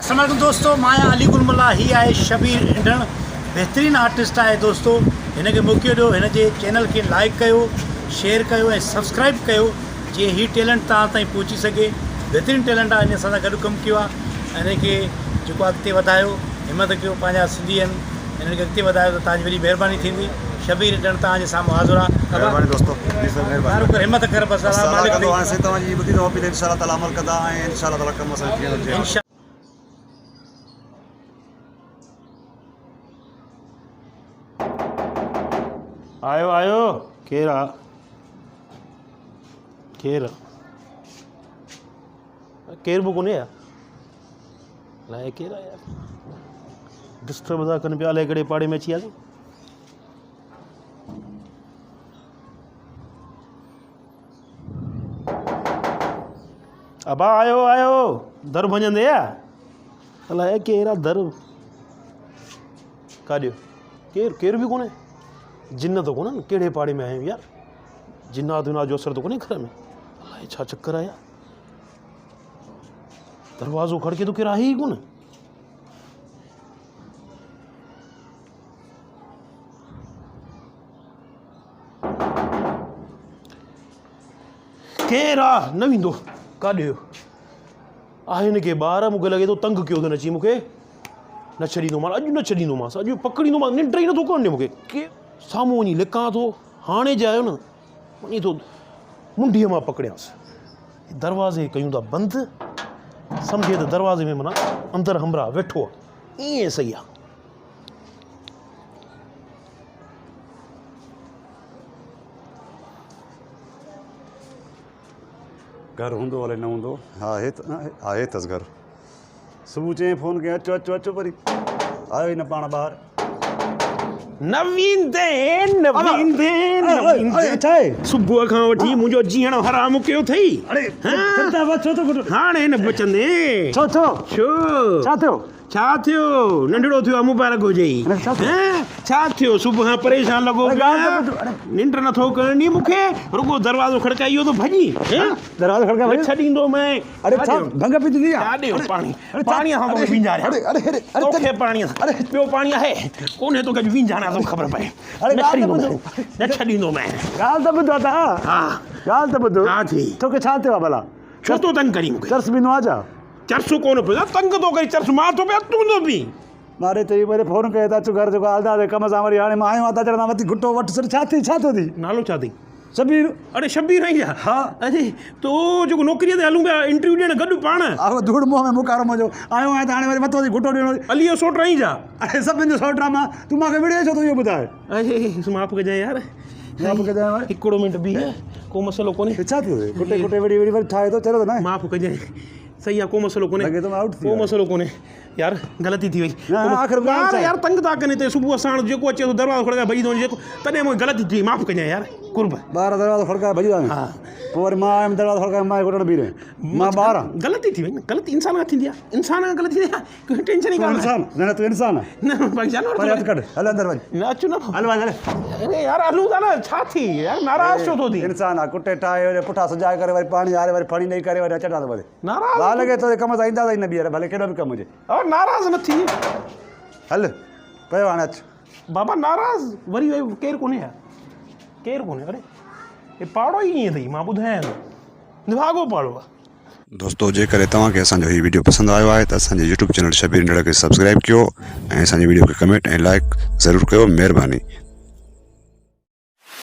अस्सलाम वालेकुम दोस्तों, माया अली गुलमुल्ला ही आहे शबीर इंडण बेहतरीन आर्टिस्ट है दोस्तों। हिनखे मौक़ो ॾियो, हिन जे चैनल के लाइक कयो, शेयर कयो ऐं सब्सक्राइब कयो जीअं ही टैलेंट तव्हां ताईं पहुची सके। बेहतरीन टैलेंट आहे, हिन सां गॾु कमु कयो आहे। हिनखे जेको अॻिते वधायो, हिमत कयो, पंहिंजा सिंधी आहिनि, हिननि खे अॻिते वधायो त तव्हांजी वॾी महिरबानी थींदी। शबीर इंडण तव्हांजे साम्हूं हाज़ुर आहे। महिरबानी दोस्तों, कर हिमत कर, बसि तव्हांजी ॿुधी अथव अपील इंशाअल्लाह ताला अमल कंदा ऐं इंशाअल्लाह ताला कम असां थी वेंदो। आयो आयो केर आ केर केर बि कोन्हे अलाए केर आहे यार। डिस्टर्ब था कनि पिया, अलाए कहिड़े पाड़े में अची वियासीं। अबा आयो आयो दर भञंदे आहे, अलाए केर आहे दर काॾियो केर केर बि कोन्हे। जिन्न तो कोन्हे न, कहिड़े पाड़े में आहियूं यार। जिन्नात विनात जो असर तो कोन्हे घर में, अलाए छा चक्कर आहे यार। दरवाज़ो खड़के तो केरु आहे ई कोन। केरु आहे न वेंदो काॾे आहे। हिनखे ॿार मूंखे लॻे थो तंग कयो अथनि अची, मूंखे न छॾींदोमांसि अॼु, न छॾींदोमांसि अॼु, पकड़ींदोमांसि। निंड ई नथो करणु ॾे मूंखे। केरु साम्हूं वञी लिकां थो, हाणे जायो न वञी थो मुंडीअ मां पकड़ियांसि। दरवाज़े कयूं था बंदि, सम्झे त दरवाज़े में माना अंदरि हमरा वेठो आहे, ईअं सही आहे। घर हूंदो अलाए न हूंदो। हा आहे अथसि घर। सुबुह चई फ़ोन कयां अचो अचो अचो, वरी आयो ई न पाण ॿाहिरि। सुबुह खां वठी मुंहिंजो जीअण हराम कयो अथई। हाणे न बचंदे। छो छा थियो? नंढड़ो थियो आहे, मुबारक हुजेई। छा थियो? सुबुह खां परेशान लॻो पियो, निंड नथो करणी मूंखे। रुगो दरवाज़ो खड़काई इहो तो भॼी। दरवाज़ो खड़काए छॾींदो मैं। अरे छा भंग पी थी? ॾियो पाणी, पाणीअ खां पोइ वींजारिया तोखे। पाणीअ ॿियो पाणी आहे कोन्हे तोखे वींजारिया थो ख़बर पए। न छॾींदो मैं। ॻाल्हि त ॿुधो था। हा ॻाल्हि त ॿुधो। छा थी? तोखे छा थियो आहे भला? छो तो तंग करी मूंखे? चर्स बि न आहे छा? चर्स कोन पियो, तंग थो करी। चर्स मां थो पिया, तूं थो पी। मारे चई वरी फ़ोन कयो त अचो घर, जेको हलंदा कम सां। वरी हाणे मां आयो आहियां त चढ़ंदा वठी घुटो वठि सर। छा थी? छा थो थी? नालो छा अथई? शबीर। अरे शबीर आई आहे? हा। अरे तो जेको नौकरीअ ते हलूं पिया इंटरव्यू ॾियण गॾु पाण। आहो धूड़ मुंहं में मुकारो मुंहिंजो। आयो आहियां त हाणे वरी मथो घुटो ॾियणो। अलीअ सोट आई जा? अरे सभिनि जो सोट आहे। मां तूं मूंखे विड़े छो थो इहो ॿुधाए? अरे माफ़ कजांइ यार, माफ़ कजांइ। हिकिड़ो मिंट बि को मसइलो कोन्हे। छा थियो? कुटे कुटे वरी ठाहे थो चलो त न। माफ़ कजांइ, सही आहे, को मसइलो कोन्हे। लॻे थो मां आउट थी को मसइलो कोन्हे यार, ग़लती थी वई। आख़िर यार तंग था कनि हिते सुबुह साण। जेको अचे थो दरवाज़ो खड़काए भॼी थो वञे, जेको तॾहिं मूंखे ग़लती थी। माफ़ कजांइ यार कुर्ब। ॿार दरवाज़ो खड़काए भॼी था। हा पोइ वरी मां आयुमि दरवाज़ो खड़काए, मां घुटण बीह रहे। मां ॿार आहियां। ग़लती थी वई न। ग़लती इंसान खां थींदी आहे, इंसान खां ग़लती थी आहे। कोई टेंशन ई कान्हे। इंसान न, तूं इंसान आहे न भाई जानवर पर हथ कढ। हल अंदरि वञ। न अचो न। हल वञ। अरे यार हलूं था न। छा थी यार? नाराज़ छो थो थी? इंसान आहे। कुटे ठाहे वरी पुठा सजाए करे वरी पाणी हारे वरी फणी ॾेई करे वरी अचंदा त भले। नाराज़ ॿार लॻे थो कम सां ईंदा त ई न बीहर, भले केॾो बि कमु हुजे। और नाराज़ न थी। हल पियो हाणे अचु। बाबा नाराज़ वरी केरु कोन्हे यार, केरु कोन्हे। अरे हे पाड़ो ई ईअं अथई, मां ॿुधायां थो, निभागो पाड़ो आहे। दोस्तों जेकर तव्हांखे असांजो हीउ वीडियो पसंदि आयो आहे त असांजे यूट्यूब चैनल शबीर इंडण खे सब्सक्राइब कयो ऐं असांजे वीडियो खे कमेंट ऐं लाइक ज़रूरु कयो। महिरबानी।